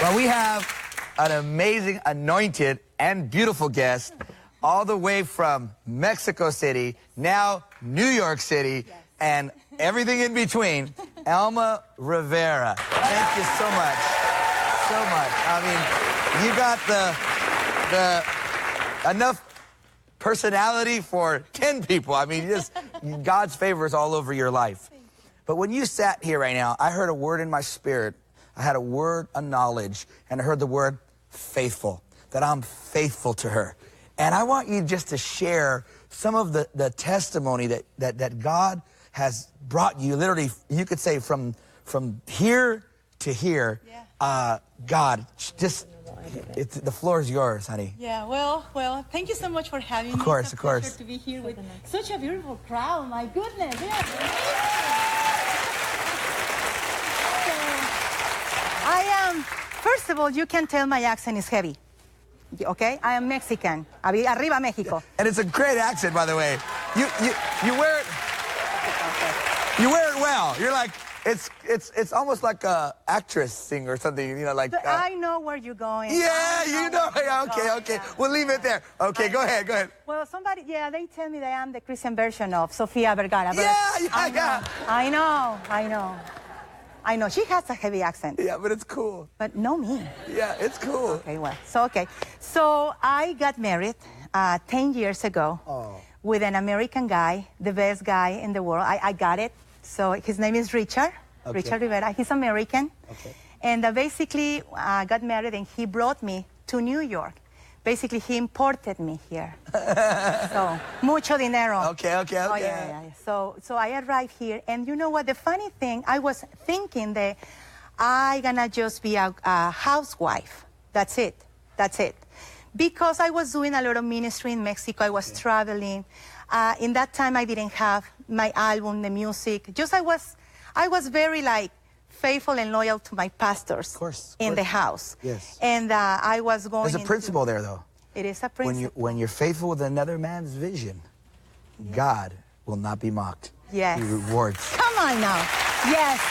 Well, we have an amazing, anointed, and beautiful guest all the way from Mexico City, now New York City, and everything in between, Alma Rivera. Thank you so much. So much. I mean, you got the enough personality for 10 people. I mean, just God's favor is all over your life. But when you sat here right now, I heard a word in my spirit. I had a word of knowledge, and I heard the word faithful, that I'm faithful to her. And I want you just to share some of the testimony that God has brought you, literally, you could say from here to here. Yeah. God, just, the floor is yours, honey. Yeah, well, thank you so much for having me. Of course, it's a of course. pleasure to be here with such a beautiful crowd. My goodness, yeah. I am, first of all, you can tell my accent is heavy. Okay? I am Mexican. Arriba, Mexico. And it's a great accent, by the way. You wear it. You wear it well. You're like, it's almost like a actress singer or something, you know, like. I know where you're going. Yeah, you know. Yeah, okay. We'll leave it there. Okay, go ahead. Well, they tell me that I'm the Christian version of Sofia Vergara. Yeah. I know. She has a heavy accent. Yeah, but it's cool. But no me. Yeah, it's cool. Okay, So I got married 10 years ago with an American guy, the best guy in the world. I got it. So his name is Richard Rivera. He's American. Okay. And basically, I got married and he brought me to New York. Basically, he imported me here. So, mucho dinero. Okay. Oh, yeah. So I arrived here, and you know what? The funny thing, I was thinking that I gonna just be a housewife. That's it. Because I was doing a lot of ministry in Mexico. I was traveling. In that time, I didn't have my album, the music. I was very faithful and loyal to my pastors in the house. Yes. And I was going. There's a principle there, though. It is a principle. When you're faithful with another man's vision, God will not be mocked. Yes. He rewards. Come on now. Yes.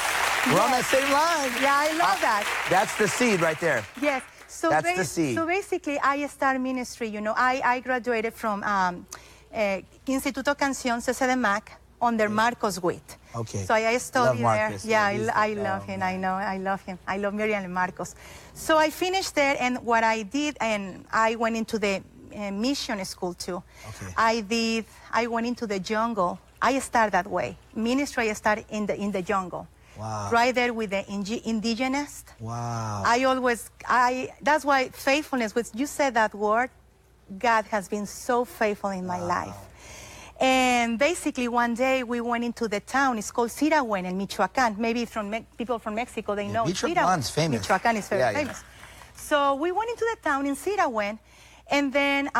We're on that same line. Yeah, I love that. That's the seed right there. Yes. So that's the seed. So basically, I started ministry. You know, I graduated from Instituto Canción CC de Mac under Marcos Witt. Okay. So I studied there. Yeah, I love him. I know. I love him. I love Miriam and Marcos. So I finished there, and what I did, and I went into the mission school too. Okay. I went into the jungle. I started that way. Ministry, I started in the jungle. Wow. Right there with the indigenous. Wow. That's why faithfulness, which you said that word, God has been so faithful in my life. And basically, one day we went into the town. It's called Sirawen in Michoacán. Maybe people from Mexico, they know. Michoacán's famous. Michoacán is very famous. So we went into the town in Sirawen, and then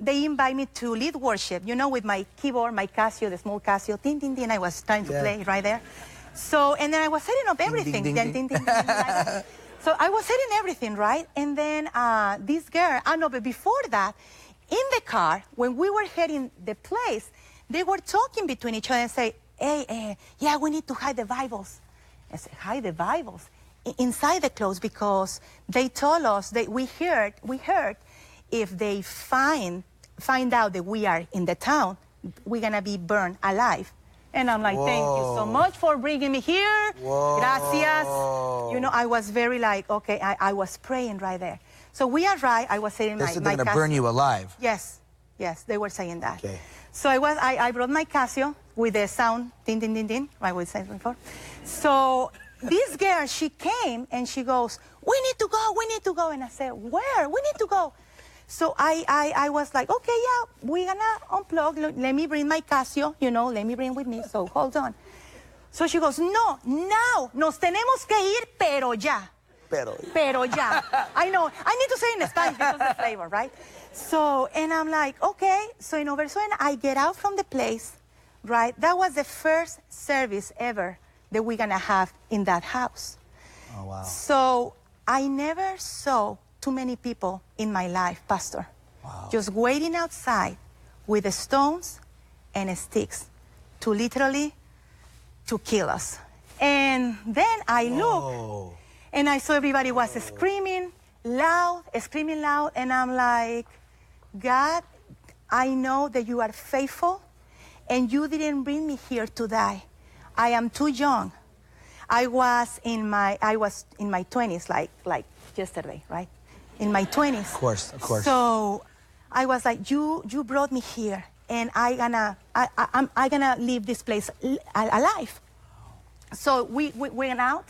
they invited me to lead worship, you know, with my keyboard, my Casio, the small Casio, tin, tin, tin. I was trying to play right there. So, and then I was setting up everything. Ding, ding, ding, ding, like so I was setting everything, right? And then this girl, but before that, in the car, when we were heading the place, they were talking between each other and say, hey, yeah, we need to hide the Bibles. I said, hide the Bibles? Inside the clothes, because they told us that we heard if they find out that we are in the town, we're going to be burned alive. And I'm like, thank you so much for bringing me here. Whoa. Gracias. You know, I was very okay, I was praying right there. So we arrived, I was saying my Casio. They're going to burn you alive. Yes, they were saying that. Okay. So I brought my Casio with the sound, din, din, din, din, like we said before. So this girl, she came and she goes, we need to go. And I said, where? We need to go. So I was like, okay, yeah, we're going to unplug. Let me bring my Casio, you know, let me bring with me. So hold on. So she goes, no, now, nos tenemos que ir, pero ya. Pero ya. I know. I need to say it in Spanish because of the flavor, right? So, and I'm like, okay. So in Oversoen, I get out from the place, right? That was the first service ever that we're going to have in that house. Oh, wow. So I never saw too many people in my life, Pastor. Wow. Just waiting outside with the stones and sticks to literally to kill us. And then I look, And I saw everybody was screaming loud, and I'm like, God, I know that you are faithful, and you didn't bring me here to die. I am too young. I was in my 20s, like yesterday, right? In my 20s. Of course. So I was like, you brought me here, and I'm gonna leave this place alive. So we went out.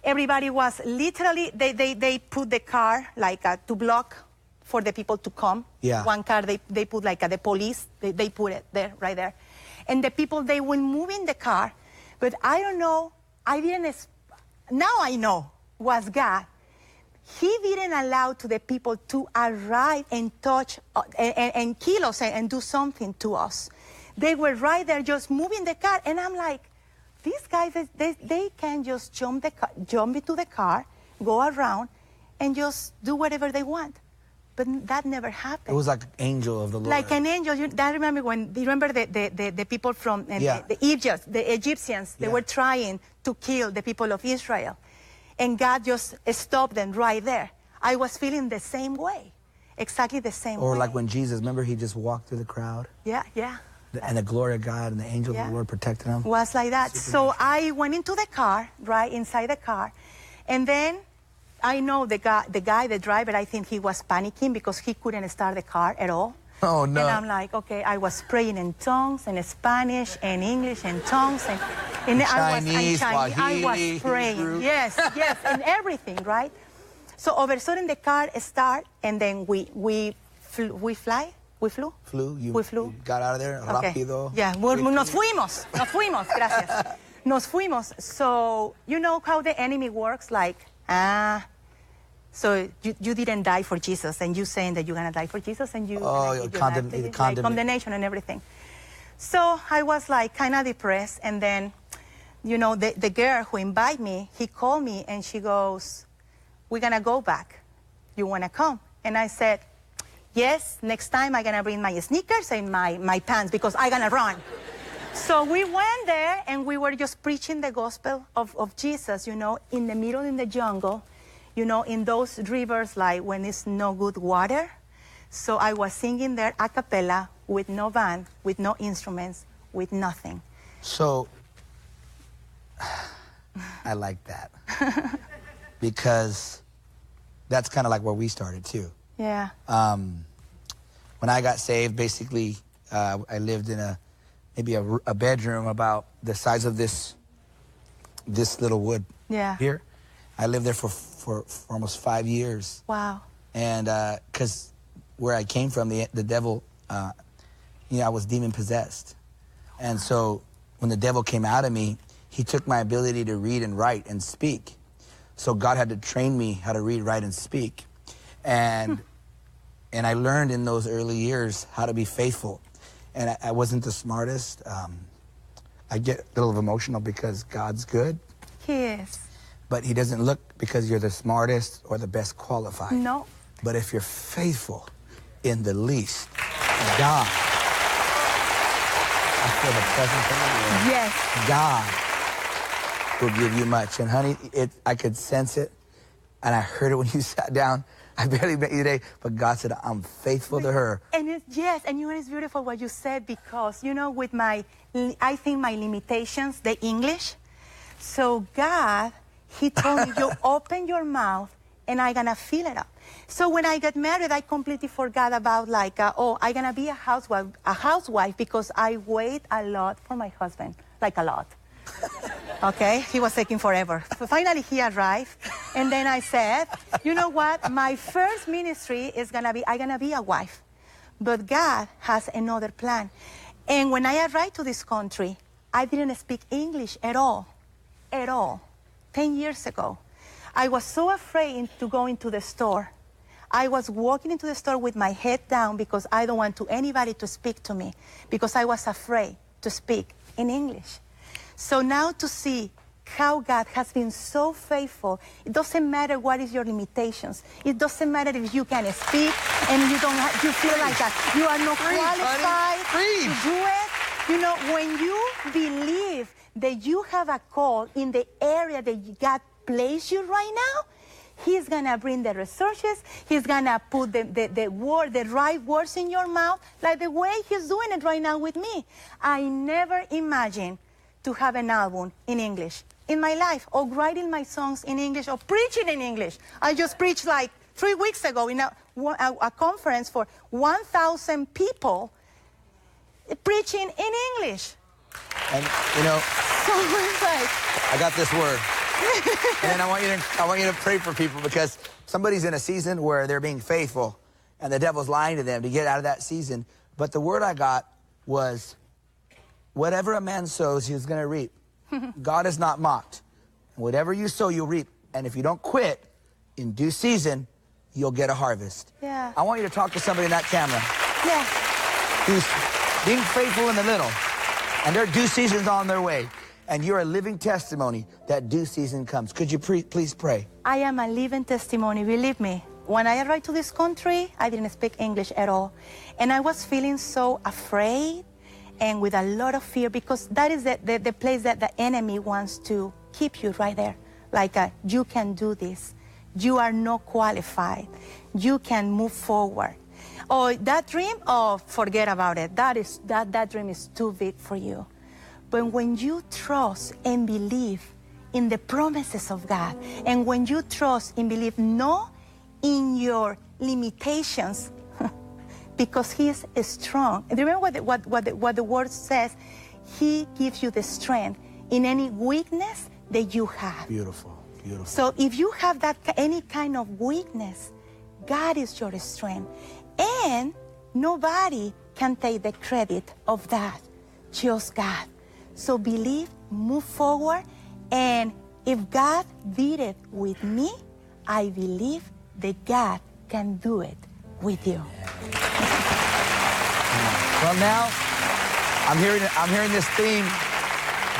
Everybody was literally, they put the car like to block for the people to come. Yeah. One car, they put like the police, they put it there, right there. And the people, they were moving the car, but I don't know, now I know, was God. He didn't allow to the people to arrive and touch and kill us and do something to us. They were right there just moving the car, and I'm like, these guys, they can just jump into the car, go around, and just do whatever they want. But that never happened. It was like an angel of the Lord. Like an angel. I remember the people from the Egyptians, they were trying to kill the people of Israel. And God just stopped them right there. I was feeling the same way, exactly the same way. Or like when Jesus, remember he just walked through the crowd? Yeah. And the glory of God and the angel of the Lord protected him? Was like that. So I went into the car, right, inside the car. And then I know the driver, I think he was panicking because he couldn't start the car at all. Oh, no. And I'm like, okay, I was praying in tongues, and Spanish, and English, and tongues, and Chinese, I Swahili, was praying. Hebrew. Yes, and everything, right? So all of a sudden the car started, and then we flew. We flew? We got out of there, rápido. Yeah, nos fuimos, gracias. Nos fuimos. So you know how the enemy works, like, so you didn't die for Jesus, and you saying that you're going to die for Jesus, and condemnation and everything. So I was like kind of depressed, and then, you know, the girl who invited me, he called me, and she goes, we're going to go back. You want to come? And I said, yes, next time I'm going to bring my sneakers and my pants because I'm going to run. So we went there, and we were just preaching the gospel of Jesus, you know, in the middle in the jungle, you know, in those rivers, like when it's no good water. So I was singing there a cappella with no band, with no instruments, with nothing. So I like that because that's kind of like where we started too. Yeah. When I got saved, basically, I lived in maybe a bedroom about the size of this little wood here. I lived there for almost 5 years. Wow. And because where I came from, the devil, I was demon possessed. And so when the devil came out of me, he took my ability to read and write and speak. So God had to train me how to read, write, and speak. And I learned in those early years how to be faithful. And I wasn't the smartest. I get a little emotional because God's good. He is. But he doesn't look because you're the smartest or the best qualified. No. But if you're faithful in the least, God, I feel the presence of the Lord. Yes. God will give you much. And honey, I could sense it. And I heard it when you sat down. I barely met you today, but God said, I'm faithful to her. And it's beautiful what you said, because, you know, with I think my limitations, the English. So God, he told me, you open your mouth and I'm going to fill it up. So when I got married, I completely forgot about I'm going to be a housewife because I wait a lot for my husband, like a lot. Okay, he was taking forever. So finally he arrived, and then I said, you know what, my first ministry is I'm gonna be a wife, but God has another plan. And when I arrived to this country, I didn't speak English at all, 10 years ago. I was so afraid to go into the store. I was walking into the store with my head down because I don't want anybody to speak to me, because I was afraid to speak in English. So now to see how God has been so faithful, it doesn't matter what is your limitations. It doesn't matter if you can speak and you feel like that. You are not qualified to do it. You know, when you believe that you have a call in the area that God place you right now, He's going to bring the resources. He's going to put the right words in your mouth, like the way He's doing it right now with me. I never imagined to have an album in English in my life, or writing my songs in English, or preaching in English. I just preached like 3 weeks ago in a conference for 1,000 people, preaching in English. And, you know, So it's like, I got this word. And I want you to pray for people, because somebody's in a season where they're being faithful and the devil's lying to them to get out of that season. But the word I got was, whatever a man sows, he's going to reap. God is not mocked. Whatever you sow, you'll reap. And if you don't quit, in due season, you'll get a harvest. Yeah. I want you to talk to somebody in that camera yeah. who's being faithful in the little, and their due season's on their way. And you're a living testimony that due season comes. Could you please pray? I am a living testimony, believe me. When I arrived to this country, I didn't speak English at all. And I was feeling so afraid and with a lot of fear, because that is the place that the enemy wants to keep you right there. Like, you can do this. You are not qualified. You can move forward. Oh, that dream, oh, forget about it. That dream is too big for you. But when you trust and believe in the promises of God, and when you trust and believe not in your limitations, because He is strong. And remember what the word says? He gives you the strength in any weakness that you have. Beautiful, beautiful. So if you have any kind of weakness, God is your strength. And nobody can take the credit of that, just God. So believe, move forward, and if God did it with me, I believe that God can do it with you. Well, now I'm hearing this theme.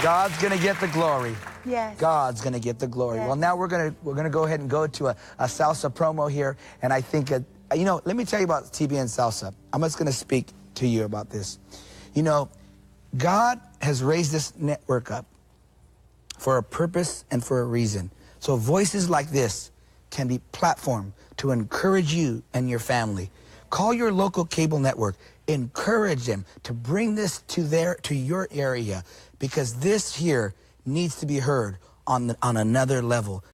God's gonna get the glory. Yes. God's gonna get the glory. Yes. Well, now we're gonna go ahead and go to a salsa promo here, and I think you know, let me tell you about TBN Salsa. I'm just gonna speak to you about this. You know, God has raised this network up for a purpose and for a reason. So voices like this can be platformed to encourage you and your family. Call your local cable network. Encourage them to bring this to your area, because this here needs to be heard on another level.